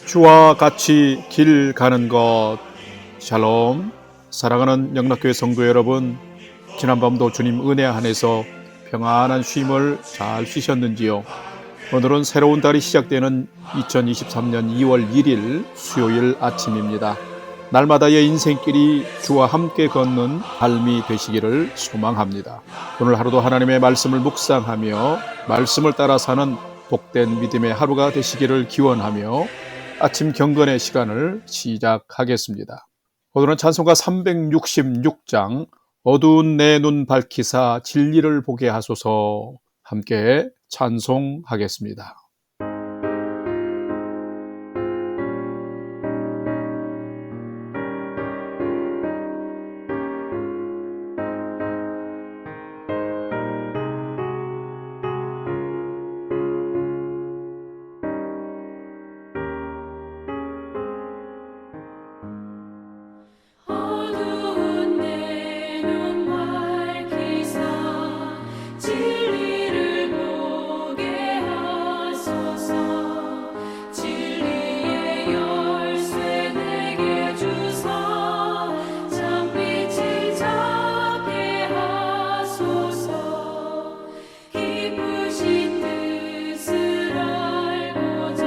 주와 같이 길 가는 것. 샬롬. 사랑하는 영락교회 성도 여러분, 지난밤도 주님 은혜 안에서 평안한 쉼을 잘 쉬셨는지요? 오늘은 새로운 달이 시작되는 2023년 2월 1일 수요일 아침입니다. 날마다의 인생길이 주와 함께 걷는 삶이 되시기를 소망합니다. 오늘 하루도 하나님의 말씀을 묵상하며 말씀을 따라 사는 복된 믿음의 하루가 되시기를 기원하며 아침 경건의 시간을 시작하겠습니다. 오늘은 찬송가 366장 어두운 내 눈 밝히사 진리를 보게 하소서 함께 찬송하겠습니다. 어두운 내 눈 밝히사 진리를 보게 하소서. 진리의 열쇠 내게 주사 장빛을 잡게 하소서. 깊으신 뜻을 알고자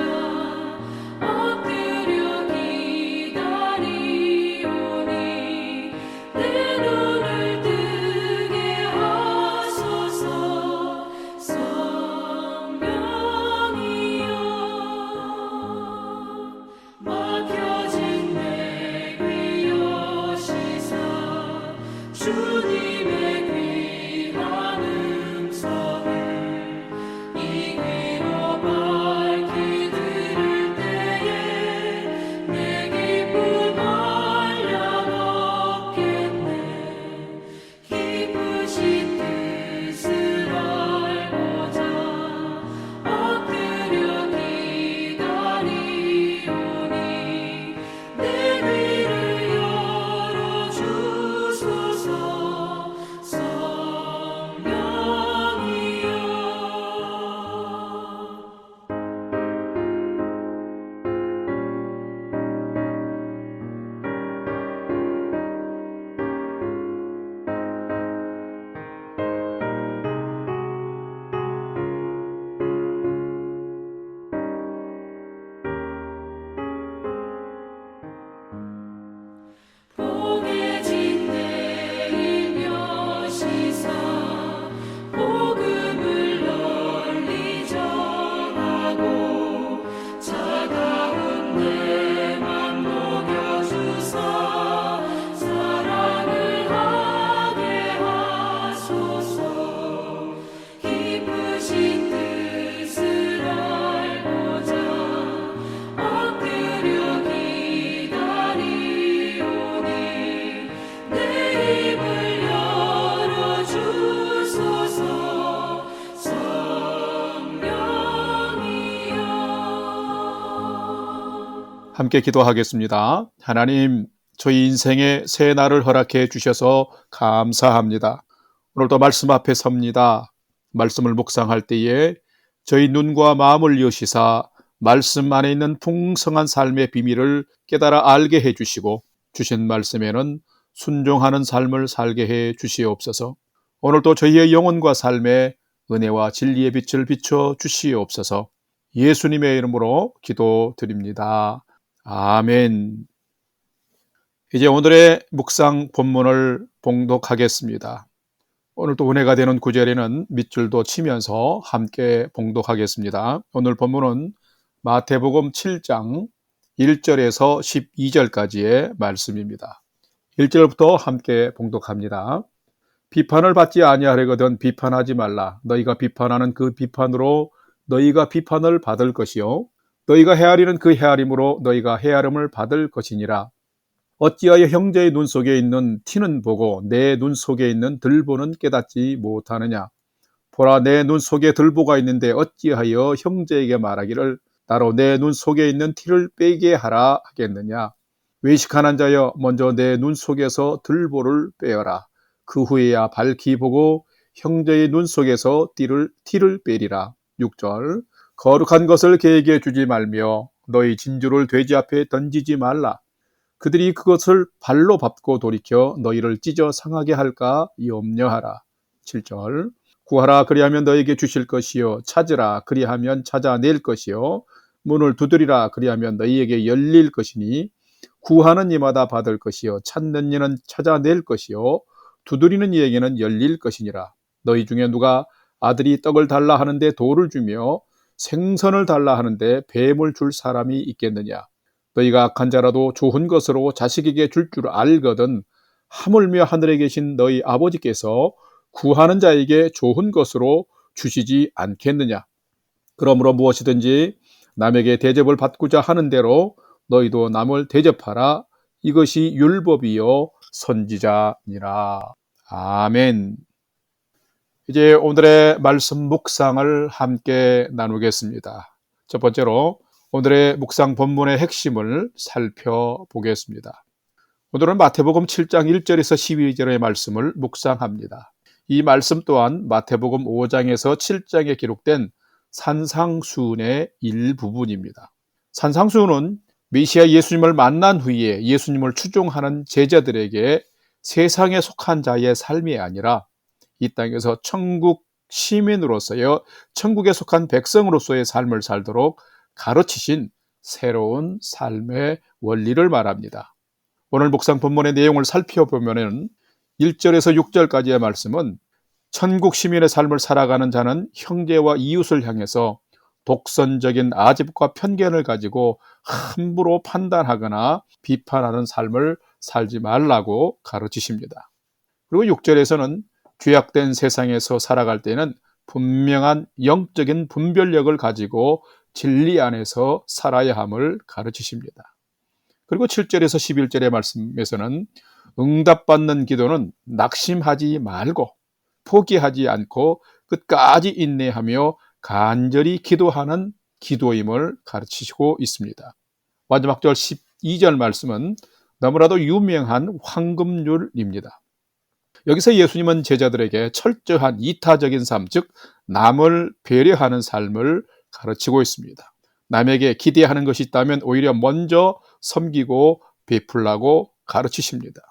엎드려 기다리오니 내 눈을 뜨게 하소서. 성령이여, 막혀진 내 귀 여시사 주님의 귀한 음성을 이 귀로 밝히 들을 때에 내 기쁨 한량 없겠네. 깊으신 뜻을 알고자 엎드려 기다리오니 내 귀를 열어주소서. 성령이여. 보게진 내일 여시사 복음을 널리 전하고 차가운 내 맘 녹여주사 사랑을 하게 하소서. 깊으신 뜻을 알고자 엎드려 기다리오니 내 입을 열어주소서. 성령이여. 함께 기도하겠습니다. 하나님, 저희 인생에 새 날을 허락해 주셔서 감사합니다. 오늘도 말씀 앞에 섭니다. 말씀을 묵상할 때에 저희 눈과 마음을 여시사 말씀 안에 있는 풍성한 삶의 비밀을 깨달아 알게 해주시고 주신 말씀에는 순종하는 삶을 살게 해 주시옵소서. 오늘도 저희의 영혼과 삶에 은혜와 진리의 빛을 비춰 주시옵소서. 예수님의 이름으로 기도드립니다. 아멘. 이제 오늘의 묵상 본문을 봉독하겠습니다. 오늘도 은혜가 되는 구절에는 밑줄도 치면서 함께 봉독하겠습니다. 오늘 본문은 마태복음 7장 1절에서 12절까지의 말씀입니다. 1절부터 함께 봉독합니다. 비판을 받지 아니하려거든 비판하지 말라. 너희가 비판하는 그 비판으로 너희가 비판을 받을 것이요 너희가 헤아리는 그 헤아림으로 너희가 헤아림을 받을 것이니라. 어찌하여 형제의 눈 속에 있는 티는 보고 내 눈 속에 있는 들보는 깨닫지 못하느냐. 보라, 내 눈 속에 들보가 있는데 어찌하여 형제에게 말하기를 나로 내 눈 속에 있는 티를 빼게 하라 하겠느냐. 외식하는 자여, 먼저 내 눈 속에서 들보를 빼어라. 그 후에야 밝히 보고 형제의 눈 속에서 티를 빼리라. 6절. 거룩한 것을 개에게 주지 말며 너희 진주를 돼지 앞에 던지지 말라. 그들이 그것을 발로 밟고 돌이켜 너희를 찢어 상하게 할까 염려하라. 7절. 구하라 그리하면 너에게 주실 것이요 찾으라 그리하면 찾아낼 것이요 문을 두드리라 그리하면 너희에게 열릴 것이니 구하는 이마다 받을 것이요 찾는 이는 찾아낼 것이요 두드리는 이에게는 열릴 것이니라. 너희 중에 누가 아들이 떡을 달라 하는데 돌을 주며 생선을 달라 하는데 뱀을 줄 사람이 있겠느냐. 너희가 악한 자라도 좋은 것으로 자식에게 줄 줄 알거든 하물며 하늘에 계신 너희 아버지께서 구하는 자에게 좋은 것으로 주시지 않겠느냐. 그러므로 무엇이든지 남에게 대접을 받고자 하는 대로 너희도 남을 대접하라. 이것이 율법이요 선지자니라. 아멘. 이제 오늘의 말씀 묵상을 함께 나누겠습니다. 첫 번째로 오늘의 묵상 본문의 핵심을 살펴보겠습니다. 오늘은 마태복음 7장 1절에서 12절의 말씀을 묵상합니다. 이 말씀 또한 마태복음 5장에서 7장에 기록된 산상수훈의 일부분입니다. 산상수훈은 메시아 예수님을 만난 후에 예수님을 추종하는 제자들에게 세상에 속한 자의 삶이 아니라 이 땅에서 천국 시민으로서요, 천국에 속한 백성으로서의 삶을 살도록 가르치신 새로운 삶의 원리를 말합니다. 오늘 묵상 본문의 내용을 살펴보면 1절에서 6절까지의 말씀은 천국 시민의 삶을 살아가는 자는 형제와 이웃을 향해서 독선적인 아집과 편견을 가지고 함부로 판단하거나 비판하는 삶을 살지 말라고 가르치십니다. 그리고 6절에서는 죄악된 세상에서 살아갈 때는 분명한 영적인 분별력을 가지고 진리 안에서 살아야 함을 가르치십니다. 그리고 7절에서 11절의 말씀에서는 응답받는 기도는 낙심하지 말고 포기하지 않고 끝까지 인내하며 간절히 기도하는 기도임을 가르치시고 있습니다. 마지막 절 12절 말씀은 너무나도 유명한 황금률입니다. 여기서 예수님은 제자들에게 철저한 이타적인 삶, 즉 남을 배려하는 삶을 가르치고 있습니다. 남에게 기대하는 것이 있다면 오히려 먼저 섬기고 베풀라고 가르치십니다.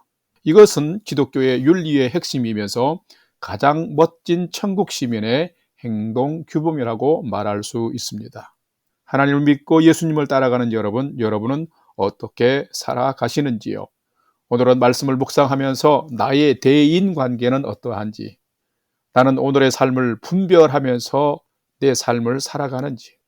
이것은 기독교의 윤리의 핵심이면서 가장 멋진 천국 시민의 행동 규범이라고 말할 수 있습니다. 하나님을 믿고 예수님을 따라가는 여러분은 어떻게 살아가시는지요? 오늘은 말씀을 묵상하면서 나의 대인 관계는 어떠한지, 나는 오늘의 삶을 분별하면서 내 삶을 살아가는지,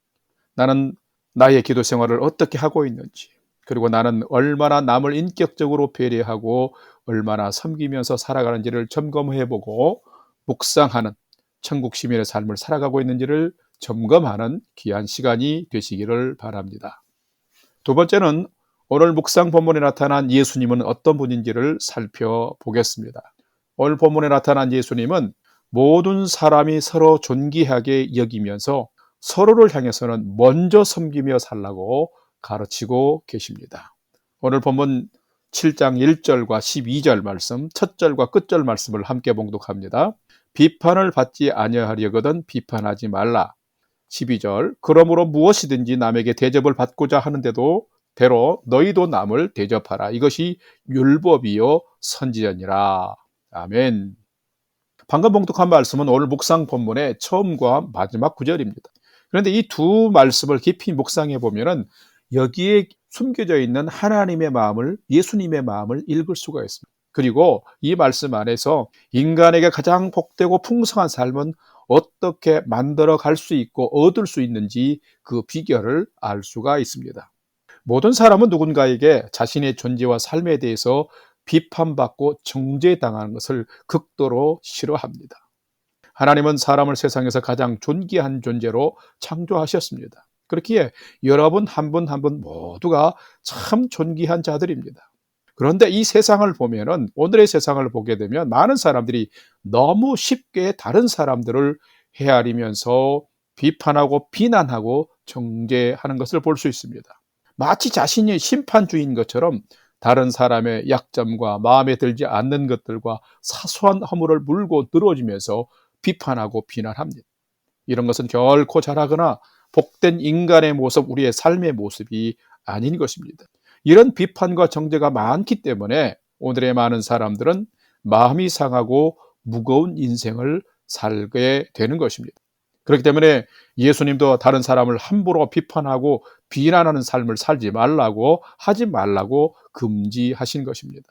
나는 나의 기도 생활을 어떻게 하고 있는지, 그리고 나는 얼마나 남을 인격적으로 배려하고 얼마나 섬기면서 살아가는지를 점검해보고 묵상하는 천국 시민의 삶을 살아가고 있는지를 점검하는 귀한 시간이 되시기를 바랍니다. 두 번째는 오늘 묵상 본문에 나타난 예수님은 어떤 분인지를 살펴보겠습니다. 오늘 본문에 나타난 예수님은 모든 사람이 서로 존귀하게 여기면서 서로를 향해서는 먼저 섬기며 살라고 가르치고 계십니다. 오늘 본문 7장 1절과 12절 말씀, 첫 절과 끝절 말씀을 함께 봉독합니다. 비판을 받지 아니하려거든 비판하지 말라. 12절, 그러므로 무엇이든지 남에게 대접을 받고자 하는데도 대로 너희도 남을 대접하라. 이것이 율법이요 선지자니라. 아멘. 방금 봉독한 말씀은 오늘 묵상 본문의 처음과 마지막 구절입니다. 그런데 이 두 말씀을 깊이 묵상해 보면은 여기에 숨겨져 있는 하나님의 마음을, 예수님의 마음을 읽을 수가 있습니다. 그리고 이 말씀 안에서 인간에게 가장 복되고 풍성한 삶은 어떻게 만들어 갈 수 있고 얻을 수 있는지 그 비결을 알 수가 있습니다. 모든 사람은 누군가에게 자신의 존재와 삶에 대해서 비판받고 정죄당하는 것을 극도로 싫어합니다. 하나님은 사람을 세상에서 가장 존귀한 존재로 창조하셨습니다. 그렇기에 여러분 한 분 한 분 모두가 참 존귀한 자들입니다. 그런데 이 세상을 보면은, 오늘의 세상을 보게 되면 많은 사람들이 너무 쉽게 다른 사람들을 헤아리면서 비판하고 비난하고 정죄하는 것을 볼 수 있습니다. 마치 자신이 심판주의인 것처럼 다른 사람의 약점과 마음에 들지 않는 것들과 사소한 허물을 물고 늘어지면서 비판하고 비난합니다. 이런 것은 결코 잘하거나 복된 인간의 모습, 우리의 삶의 모습이 아닌 것입니다. 이런 비판과 정죄가 많기 때문에 오늘의 많은 사람들은 마음이 상하고 무거운 인생을 살게 되는 것입니다. 그렇기 때문에 예수님도 다른 사람을 함부로 비판하고 비난하는 삶을 살지 말라고, 하지 말라고 금지하신 것입니다.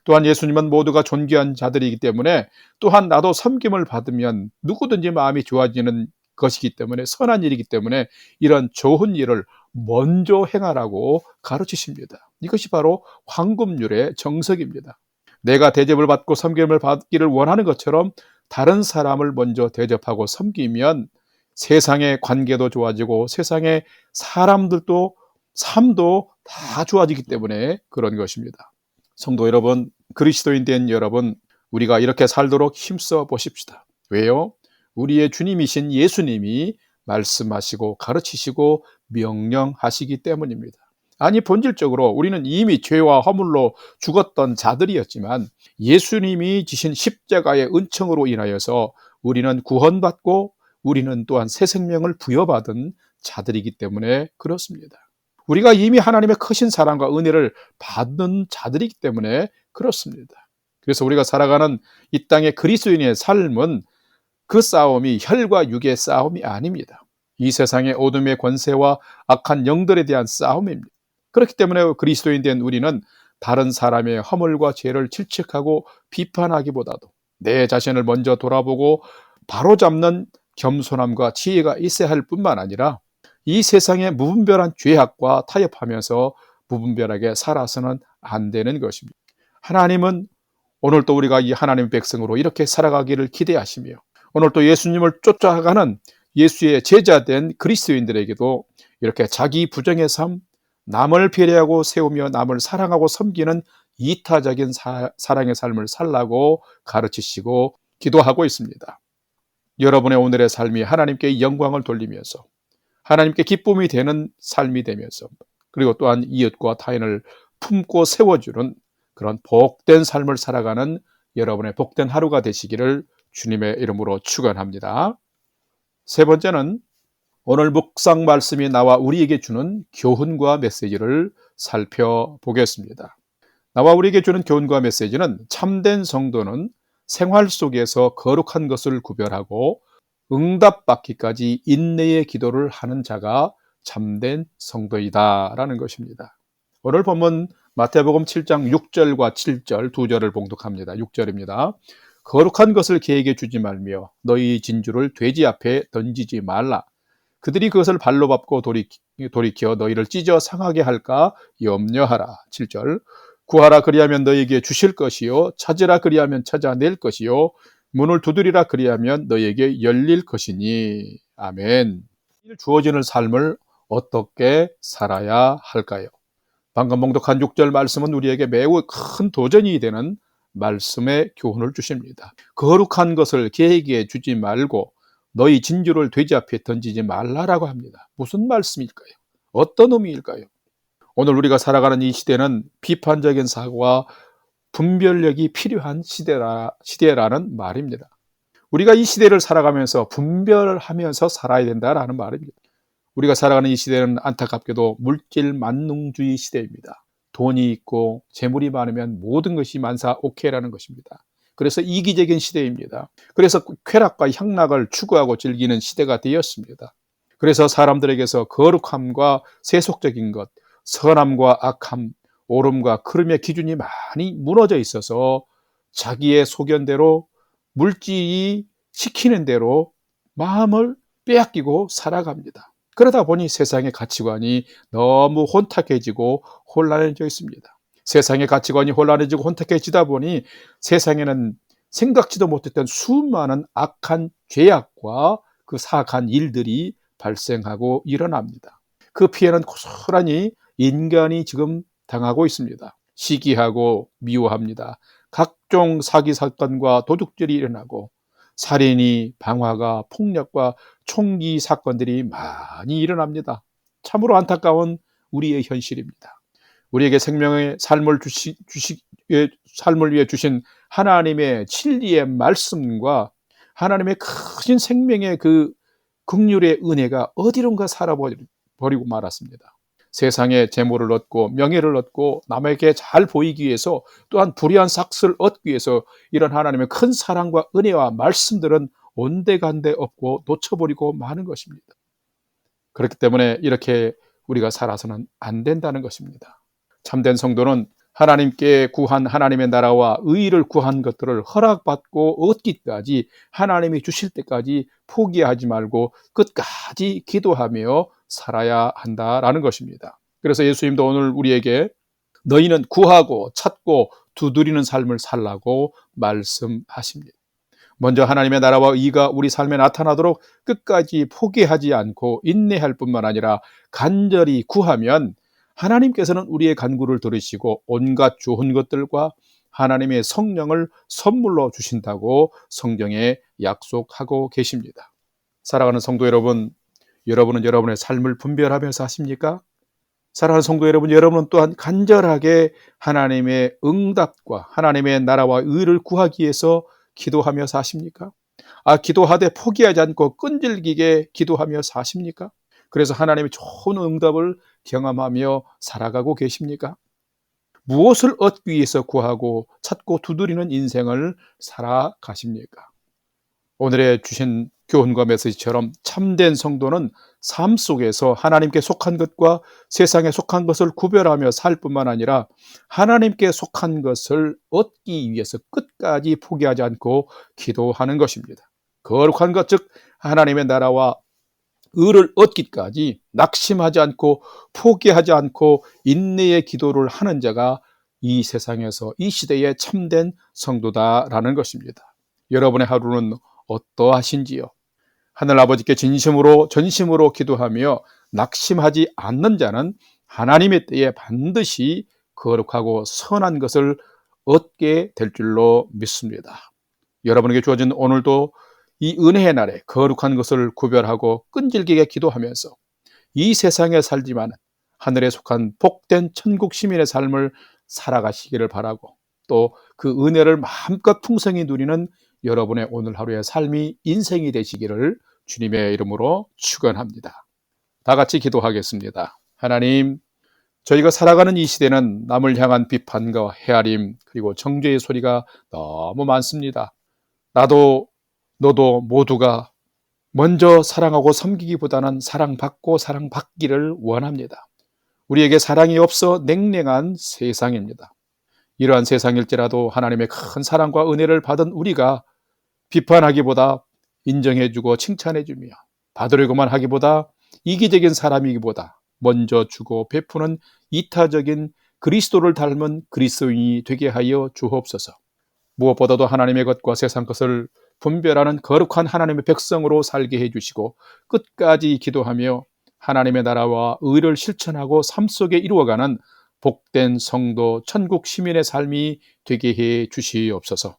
또한 예수님은 모두가 존귀한 자들이기 때문에, 또한 나도 섬김을 받으면 누구든지 마음이 좋아지는 것이기 때문에, 선한 일이기 때문에 이런 좋은 일을 먼저 행하라고 가르치십니다. 이것이 바로 황금률의 정석입니다. 내가 대접을 받고 섬김을 받기를 원하는 것처럼 다른 사람을 먼저 대접하고 섬기면 세상의 관계도 좋아지고 세상의 사람들도 삶도 다 좋아지기 때문에 그런 것입니다. 성도 여러분, 그리스도인 된 여러분, 우리가 이렇게 살도록 힘써 보십시다. 왜요? 우리의 주님이신 예수님이 말씀하시고 가르치시고 명령하시기 때문입니다. 아니, 본질적으로 우리는 이미 죄와 허물로 죽었던 자들이었지만 예수님이 지신 십자가의 은총으로 인하여서 우리는 구원받고 우리는 또한 새 생명을 부여받은 자들이기 때문에 그렇습니다. 우리가 이미 하나님의 크신 사랑과 은혜를 받는 자들이기 때문에 그렇습니다. 그래서 우리가 살아가는 이 땅의 그리스도인의 삶은 그 싸움이 혈과 육의 싸움이 아닙니다. 이 세상의 어둠의 권세와 악한 영들에 대한 싸움입니다. 그렇기 때문에 그리스도인 된 우리는 다른 사람의 허물과 죄를 질책하고 비판하기보다도 내 자신을 먼저 돌아보고 바로잡는 겸손함과 지혜가 있어야 할 뿐만 아니라 이 세상의 무분별한 죄악과 타협하면서 무분별하게 살아서는 안 되는 것입니다. 하나님은 오늘도 우리가 이 하나님의 백성으로 이렇게 살아가기를 기대하시며, 오늘도 예수님을 쫓아가는 예수의 제자된 그리스도인들에게도 이렇게 자기 부정의 삶, 남을 배려하고 세우며 남을 사랑하고 섬기는 이타적인 사랑의 삶을 살라고 가르치시고 기도하고 있습니다. 여러분의 오늘의 삶이 하나님께 영광을 돌리면서 하나님께 기쁨이 되는 삶이 되면서, 그리고 또한 이웃과 타인을 품고 세워주는 그런 복된 삶을 살아가는 여러분의 복된 하루가 되시기를 주님의 이름으로 축원합니다. 세 번째는 오늘 묵상 말씀이 나와 우리에게 주는 교훈과 메시지를 살펴보겠습니다. 나와 우리에게 주는 교훈과 메시지는, 참된 성도는 생활 속에서 거룩한 것을 구별하고 응답받기까지 인내의 기도를 하는 자가 참된 성도이다라는 것입니다. 오늘 본문 마태복음 7장 6절과 7절 두 절을 봉독합니다. 6절입니다. 거룩한 것을 개에게 주지 말며 너희 진주를 돼지 앞에 던지지 말라. 그들이 그것을 발로 밟고 돌이켜 너희를 찢어 상하게 할까 염려하라. 7절. 구하라 그리하면 너희에게 주실 것이요, 찾으라 그리하면 찾아낼 것이요, 문을 두드리라 그리하면 너희에게 열릴 것이니. 아멘. 주어지는 삶을 어떻게 살아야 할까요? 방금 봉독한 6절 말씀은 우리에게 매우 큰 도전이 되는 말씀의 교훈을 주십니다. 거룩한 것을 개에게 주지 말고 너희 진주를 돼지 앞에 던지지 말라라고 합니다. 무슨 말씀일까요? 어떤 의미일까요? 오늘 우리가 살아가는 이 시대는 비판적인 사고와 분별력이 필요한 시대라는 말입니다. 우리가 이 시대를 살아가면서 분별하면서 살아야 된다라는 말입니다. 우리가 살아가는 이 시대는 안타깝게도 물질 만능주의 시대입니다. 돈이 있고 재물이 많으면 모든 것이 만사 오케이라는 것입니다. 그래서 이기적인 시대입니다. 그래서 쾌락과 향락을 추구하고 즐기는 시대가 되었습니다. 그래서 사람들에게서 거룩함과 세속적인 것, 선함과 악함, 옳음과 그름의 기준이 많이 무너져 있어서 자기의 소견대로, 물질이 시키는 대로 마음을 빼앗기고 살아갑니다. 그러다 보니 세상의 가치관이 너무 혼탁해지고 혼란해져 있습니다. 세상의 가치관이 혼란해지고 혼탁해지다 보니 세상에는 생각지도 못했던 수많은 악한 죄악과 그 사악한 일들이 발생하고 일어납니다. 그 피해는 고스란히 인간이 지금 당하고 있습니다. 시기하고 미워합니다. 각종 사기 사건과 도둑질이 일어나고 살인이, 방화가, 폭력과 총기 사건들이 많이 일어납니다. 참으로 안타까운 우리의 현실입니다. 우리에게 생명의 삶을 삶을 위해 주신 하나님의 진리의 말씀과 하나님의 크신 생명의 그 긍휼의 은혜가 어디론가 살아버리고 말았습니다. 세상에 재물을 얻고 명예를 얻고 남에게 잘 보이기 위해서, 또한 불의한 삭스를 얻기 위해서 이런 하나님의 큰 사랑과 은혜와 말씀들은 온데간데 없고 놓쳐버리고 마는 것입니다. 그렇기 때문에 이렇게 우리가 살아서는 안 된다는 것입니다. 참된 성도는 하나님께 구한 하나님의 나라와 의를 구한 것들을 허락받고 얻기까지, 하나님이 주실 때까지 포기하지 말고 끝까지 기도하며 살아야 한다라는 것입니다. 그래서 예수님도 오늘 우리에게 너희는 구하고 찾고 두드리는 삶을 살라고 말씀하십니다. 먼저 하나님의 나라와 의가 우리 삶에 나타나도록 끝까지 포기하지 않고 인내할 뿐만 아니라 간절히 구하면 하나님께서는 우리의 간구를 들으시고 온갖 좋은 것들과 하나님의 성령을 선물로 주신다고 성경에 약속하고 계십니다. 사랑하는 성도 여러분, 여러분은 여러분의 삶을 분별하며 사십니까? 사랑하는 성도 여러분, 여러분은 또한 간절하게 하나님의 응답과 하나님의 나라와 의를 구하기 위해서 기도하며 사십니까? 기도하되 포기하지 않고 끈질기게 기도하며 사십니까? 그래서 하나님의 좋은 응답을 경험하며 살아가고 계십니까? 무엇을 얻기 위해서 구하고 찾고 두드리는 인생을 살아가십니까? 오늘의 주신 교훈과 메시지처럼 참된 성도는 삶 속에서 하나님께 속한 것과 세상에 속한 것을 구별하며 살 뿐만 아니라 하나님께 속한 것을 얻기 위해서 끝까지 포기하지 않고 기도하는 것입니다. 거룩한 것, 즉 하나님의 나라와 의를 얻기까지 낙심하지 않고 포기하지 않고 인내의 기도를 하는 자가 이 세상에서, 이 시대에 참된 성도다라는 것입니다. 여러분의 하루는 어떠하신지요? 하늘아버지께 진심으로 전심으로 기도하며 낙심하지 않는 자는 하나님의 때에 반드시 거룩하고 선한 것을 얻게 될 줄로 믿습니다. 여러분에게 주어진 오늘도 이 은혜의 날에 거룩한 것을 구별하고 끈질기게 기도하면서 이 세상에 살지만 하늘에 속한 복된 천국 시민의 삶을 살아가시기를 바라고, 또 그 은혜를 마음껏 풍성히 누리는 여러분의 오늘 하루의 삶이 인생이 되시기를 주님의 이름으로 축원합니다. 다 같이 기도하겠습니다. 하나님, 저희가 살아가는 이 시대는 남을 향한 비판과 헤아림, 그리고 정죄의 소리가 너무 많습니다. 나도 너도 모두가 먼저 사랑하고 섬기기보다는 사랑받고 사랑받기를 원합니다. 우리에게 사랑이 없어 냉랭한 세상입니다. 이러한 세상일지라도 하나님의 큰 사랑과 은혜를 받은 우리가 비판하기보다 인정해주고 칭찬해주며, 받으려고만 하기보다 이기적인 사람이기보다 먼저 주고 베푸는 이타적인 그리스도를 닮은 그리스도인이 되게 하여 주옵소서. 무엇보다도 하나님의 것과 세상 것을 분별하는 거룩한 하나님의 백성으로 살게 해주시고, 끝까지 기도하며 하나님의 나라와 의를 실천하고 삶 속에 이루어가는 복된 성도 천국 시민의 삶이 되게 해 주시옵소서.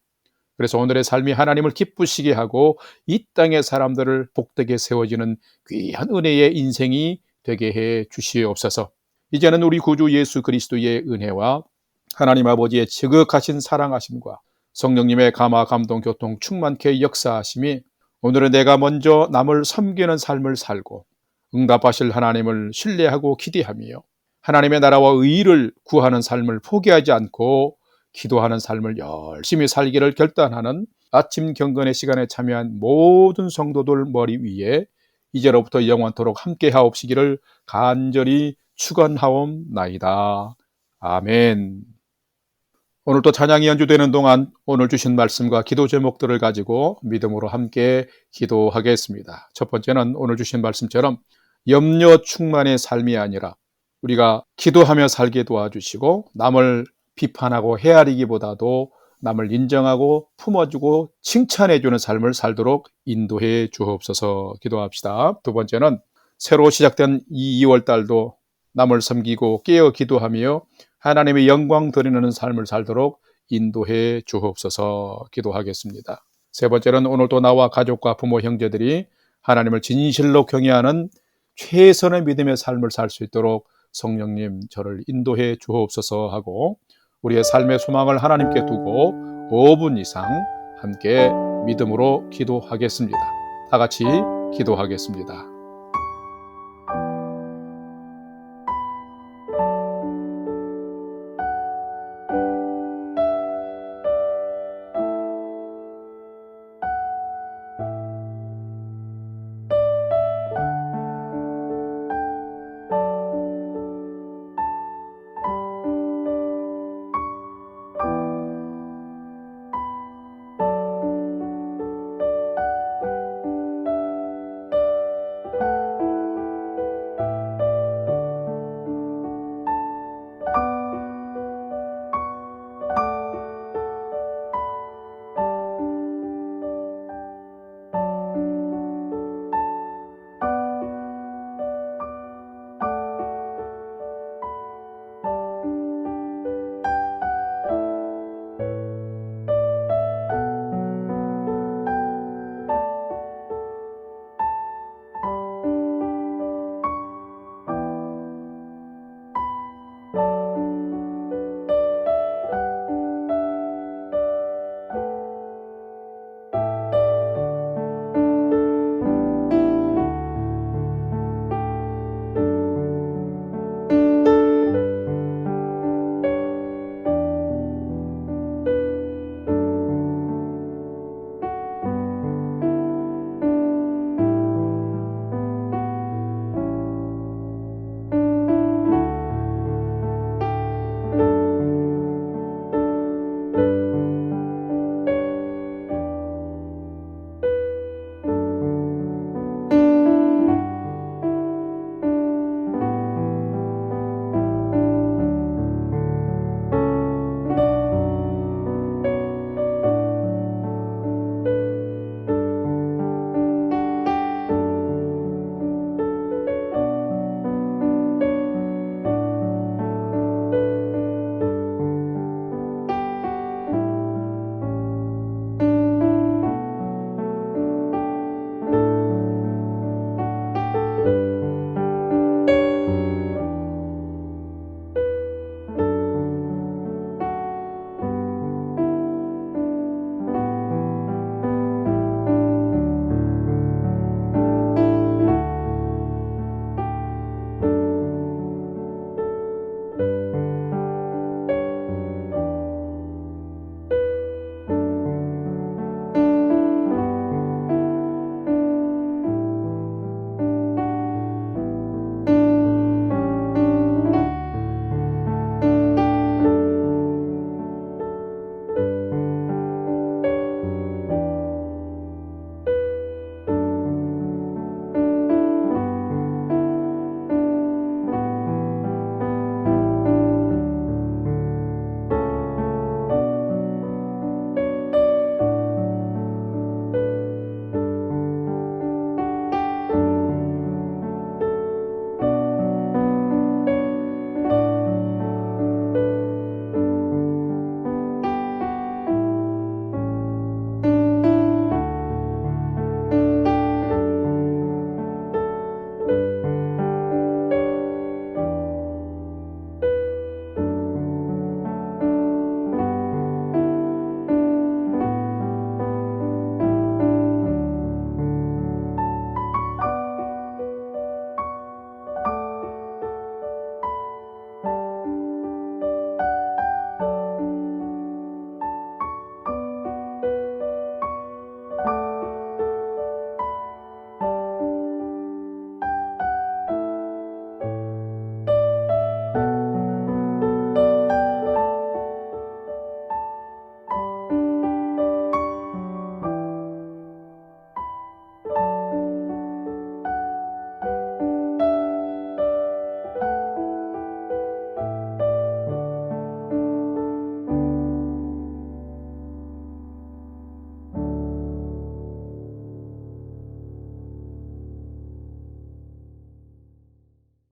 그래서 오늘의 삶이 하나님을 기쁘시게 하고 이 땅의 사람들을 복되게 세워지는 귀한 은혜의 인생이 되게 해 주시옵소서. 이제는 우리 구주 예수 그리스도의 은혜와 하나님 아버지의 지극하신 사랑하심과 성령님의 감화 감동 교통 충만케 역사하심이 오늘은 내가 먼저 남을 섬기는 삶을 살고 응답하실 하나님을 신뢰하고 기대하며 하나님의 나라와 의를 구하는 삶을 포기하지 않고 기도하는 삶을 열심히 살기를 결단하는 아침 경건의 시간에 참여한 모든 성도들 머리 위에 이제로부터 영원토록 함께 하옵시기를 간절히 축원하옵나이다. 아멘. 오늘도 찬양이 연주되는 동안 오늘 주신 말씀과 기도 제목들을 가지고 믿음으로 함께 기도하겠습니다. 첫 번째는 오늘 주신 말씀처럼 염려 충만의 삶이 아니라 우리가 기도하며 살게 도와주시고 남을 비판하고 헤아리기보다도 남을 인정하고 품어주고 칭찬해주는 삶을 살도록 인도해 주옵소서. 기도합시다. 두 번째는 새로 시작된 이 2월달도 남을 섬기고 깨어 기도하며 하나님의 영광 드리는 삶을 살도록 인도해 주옵소서. 기도하겠습니다. 세 번째는 오늘도 나와 가족과 부모 형제들이 하나님을 진실로 경외하는 최선의 믿음의 삶을 살 수 있도록 성령님 저를 인도해 주옵소서 하고, 우리의 삶의 소망을 하나님께 두고 5분 이상 함께 믿음으로 기도하겠습니다. 다 같이 기도하겠습니다.